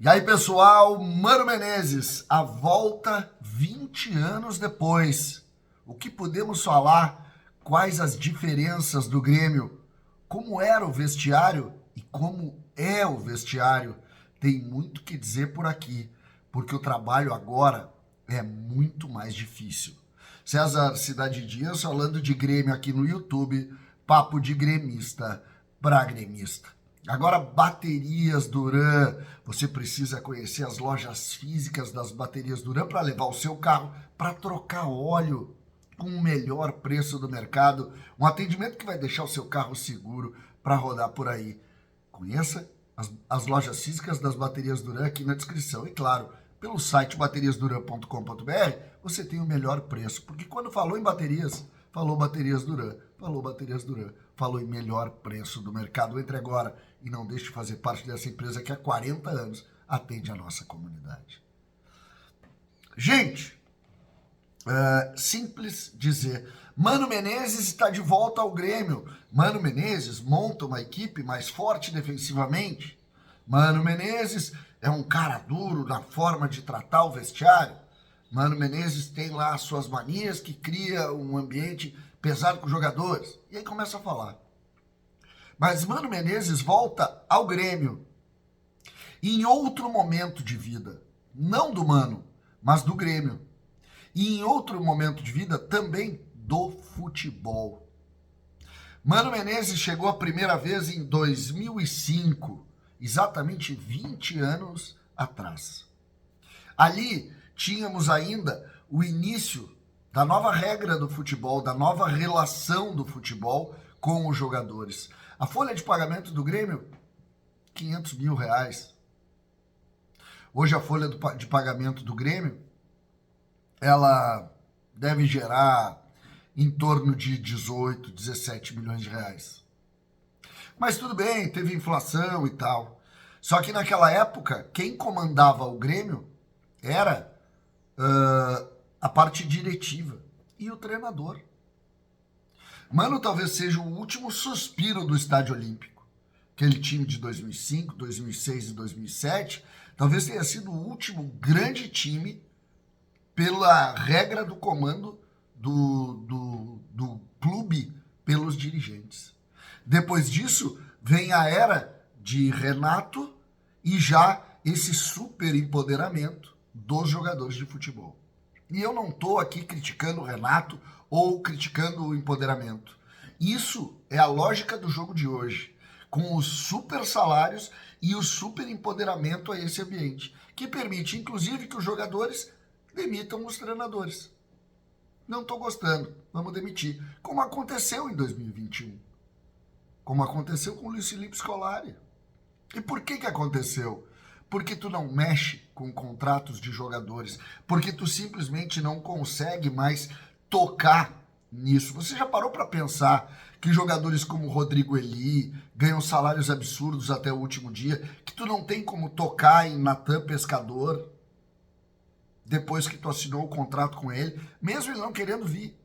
E aí, pessoal, Mano Menezes, a volta 20 anos depois. O que podemos falar? Quais as diferenças do Grêmio? Como era o vestiário e como é o vestiário? Tem muito que dizer por aqui, porque o trabalho agora é muito mais difícil. César Cidade Dias falando de Grêmio aqui no YouTube, papo de gremista para gremista. Agora, baterias Duran. Você precisa conhecer as lojas físicas das baterias Duran para levar o seu carro para trocar óleo com o melhor preço do mercado. Um atendimento que vai deixar o seu carro seguro para rodar por aí. Conheça as lojas físicas das baterias Duran aqui na descrição. E claro, pelo site bateriasduran.com.br você tem o melhor preço. Porque quando falou em baterias, falou baterias Duran. Falou baterias Duran. Falou em melhor preço do mercado. Entre agora e não deixe de fazer parte dessa empresa que há 40 anos atende a nossa comunidade. Gente, simples dizer, Mano Menezes está de volta ao Grêmio. Mano Menezes monta uma equipe mais forte defensivamente. Mano Menezes é um cara duro na forma de tratar o vestiário. Mano Menezes tem lá as suas manias que cria um ambiente pesado com os jogadores. E aí começa a falar. Mas Mano Menezes volta ao Grêmio em outro momento de vida. Não do Mano, mas do Grêmio. E em outro momento de vida também do futebol. Mano Menezes chegou a primeira vez em 2005, exatamente 20 anos atrás. Ali tínhamos ainda o início da nova regra do futebol, da nova relação do futebol com os jogadores. A folha de pagamento do Grêmio, 500 mil reais. Hoje a folha de pagamento do Grêmio, ela deve gerar em torno de 18, 17 milhões de reais. Mas tudo bem, teve inflação e tal. Só que naquela época, quem comandava o Grêmio era a parte diretiva e o treinador. Mano, talvez seja o último suspiro do Estádio Olímpico. Aquele time de 2005, 2006 e 2007, talvez tenha sido o último grande time pela regra do comando do clube pelos dirigentes. Depois disso, vem a era de Renato e já esse super empoderamento dos jogadores de futebol. E eu não estou aqui criticando o Renato ou criticando o empoderamento. Isso é a lógica do jogo de hoje, com os super salários e o super empoderamento a esse ambiente, que permite, inclusive, que os jogadores demitam os treinadores. Não estou gostando, vamos demitir. Como aconteceu em 2021. Como aconteceu com o Luiz Felipe Scolari. E por que aconteceu? Porque tu não mexe com contratos de jogadores, porque tu simplesmente não consegue mais tocar nisso. Você já parou para pensar que jogadores como Rodrigo Eli ganham salários absurdos até o último dia, que tu não tem como tocar em Natan Pescador depois que tu assinou o contrato com ele, mesmo ele não querendo vir?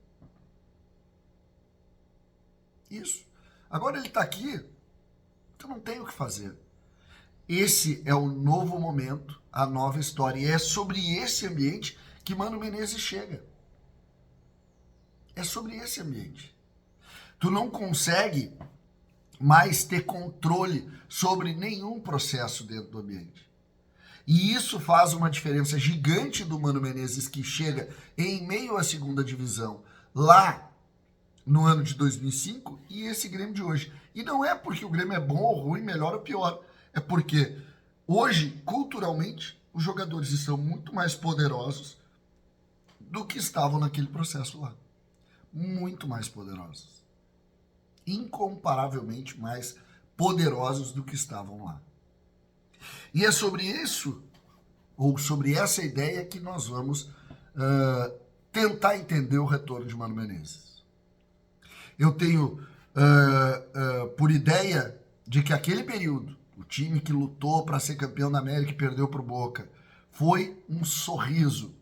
Isso. Agora ele está aqui, tu não tem o que fazer. Esse é o novo momento, a nova história. E é sobre esse ambiente que Mano Menezes chega. É sobre esse ambiente. Tu não consegue mais ter controle sobre nenhum processo dentro do ambiente. E isso faz uma diferença gigante do Mano Menezes, que chega em meio à segunda divisão, lá no ano de 2005, e esse Grêmio de hoje. E não é porque o Grêmio é bom ou ruim, melhor ou pior. É porque hoje, culturalmente, os jogadores estão muito mais poderosos do que estavam naquele processo lá. Muito mais poderosos. Incomparavelmente mais poderosos do que estavam lá. E é sobre isso, ou sobre essa ideia, que nós vamos tentar entender o retorno de Mano Menezes. Eu tenho por ideia de que aquele período, o time que lutou para ser campeão da América e perdeu para o Boca, foi um sorriso.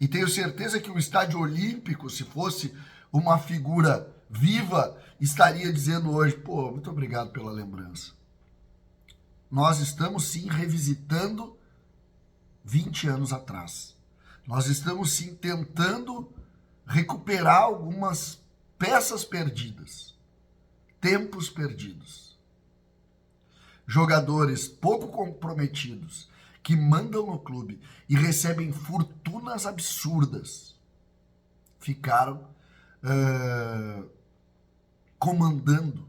E tenho certeza que o Estádio Olímpico, se fosse uma figura viva, estaria dizendo hoje, pô, muito obrigado pela lembrança. nós estamos sim revisitando 20 anos atrás. Nós estamos sim tentando recuperar algumas peças perdidas, tempos perdidos. Jogadores pouco comprometidos que mandam no clube e recebem fortunas absurdas ficaram comandando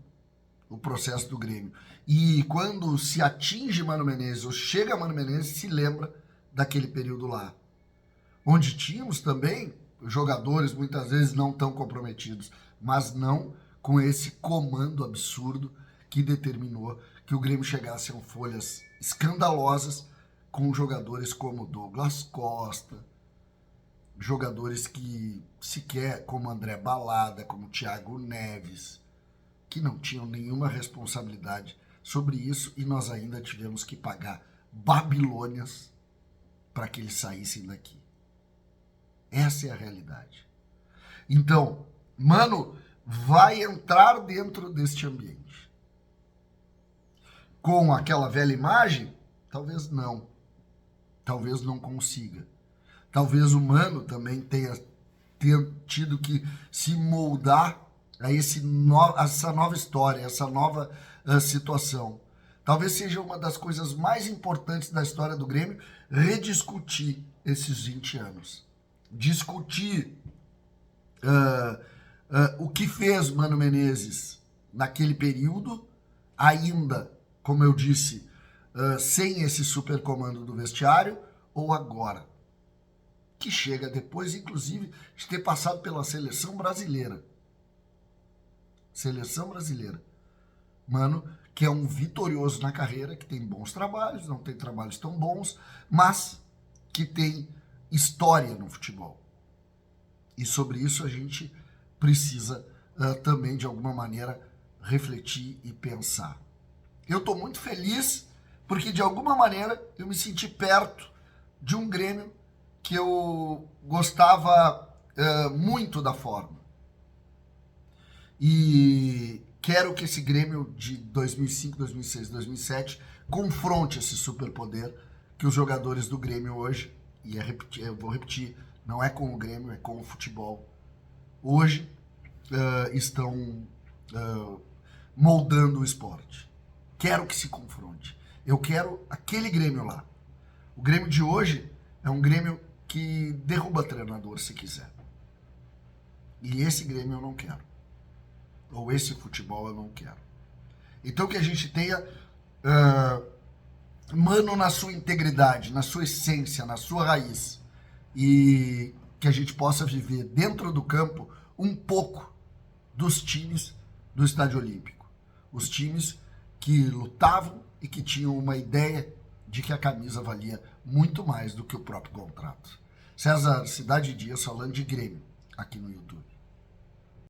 o processo do Grêmio. E quando se atinge Mano Menezes, ou chega Mano Menezes, se lembra daquele período lá, onde tínhamos também jogadores muitas vezes não tão comprometidos, mas não com esse comando absurdo que determinou que o Grêmio chegasse a folhas escandalosas com jogadores como Douglas Costa, jogadores que sequer, como André Balada, como Thiago Neves, que não tinham nenhuma responsabilidade sobre isso, e nós ainda tivemos que pagar babilônias para que eles saíssem daqui. Essa é a realidade. Então, Mano vai entrar dentro deste ambiente. Com aquela velha imagem? Talvez não. Talvez não consiga. Talvez o Mano também tenha tido que se moldar a essa nova história, essa nova situação. Talvez seja uma das coisas mais importantes da história do Grêmio rediscutir esses 20 anos. Discutir o que fez Mano Menezes naquele período, ainda, como eu disse, sem esse supercomando do vestiário, ou agora, que chega depois, inclusive, de ter passado pela seleção brasileira. Seleção brasileira. Mano, que é um vitorioso na carreira, que tem bons trabalhos, não tem trabalhos tão bons, mas que tem história no futebol. E sobre isso a gente precisa também, de alguma maneira, refletir e pensar. Eu estou muito feliz porque, de alguma maneira, eu me senti perto de um Grêmio que eu gostava muito da forma. E quero que esse Grêmio de 2005, 2006, 2007 confronte esse superpoder que os jogadores do Grêmio hoje, e eu vou repetir, não é com o Grêmio, é com o futebol, hoje estão moldando o esporte. Quero que se confronte. Eu quero aquele Grêmio lá. O Grêmio de hoje é um Grêmio que derruba treinador se quiser. E esse Grêmio eu não quero. Ou esse futebol eu não quero. Então que a gente tenha Mano na sua integridade, na sua essência, na sua raiz. E que a gente possa viver dentro do campo um pouco dos times do Estádio Olímpico. Os times que lutavam e que tinham uma ideia de que a camisa valia muito mais do que o próprio contrato. César Cidade Dias falando de Grêmio aqui no YouTube.